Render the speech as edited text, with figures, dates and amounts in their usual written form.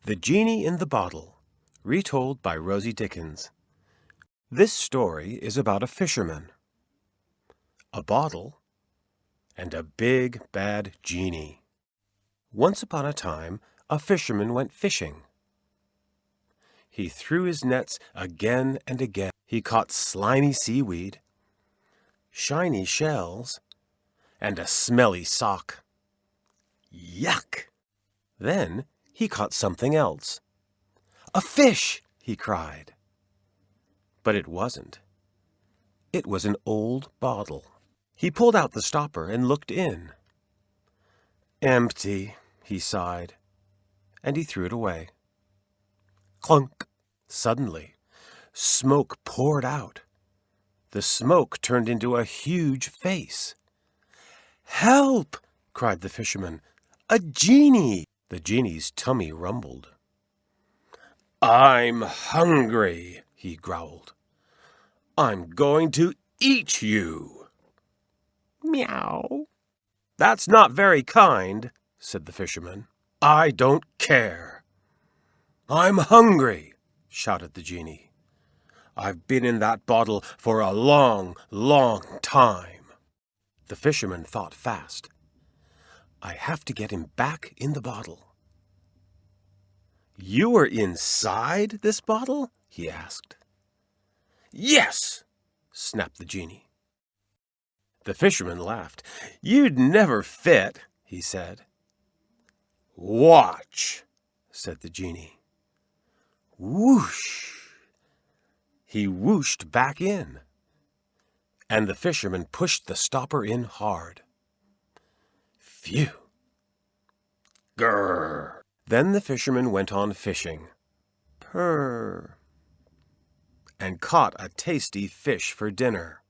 The Genie in the Bottle, retold by Rosie Dickens. This story is about a fisherman, a bottle, and a big, bad genie. Once upon a time, a fisherman went fishing. He threw his nets again and again. He caught slimy seaweed, shiny shells, and a smelly sock. Yuck! Then he caught something else. "A fish!" he cried. But it wasn't. It was an old bottle. He pulled out the stopper and looked in. "Empty," he sighed, and he threw it away. Clunk! Suddenly, smoke poured out. The smoke turned into a huge face. "Help!" cried the fisherman. "A genie!" The genie's tummy rumbled. "I'm hungry," he growled. "I'm going to eat you." "Meow." "That's not very kind," said the fisherman. "I don't care." "I'm hungry," shouted the genie. "I've been in that bottle for a long, long time." The fisherman thought fast. "I have to get him back in the bottle." "You were inside this bottle?" he asked. "Yes," snapped the genie. The fisherman laughed. "You'd never fit," he said. "Watch," said the genie. Whoosh! He whooshed back in, and the fisherman pushed the stopper in hard. Phew! Grrr! Then the fisherman went on fishing. Purr! And caught a tasty fish for dinner.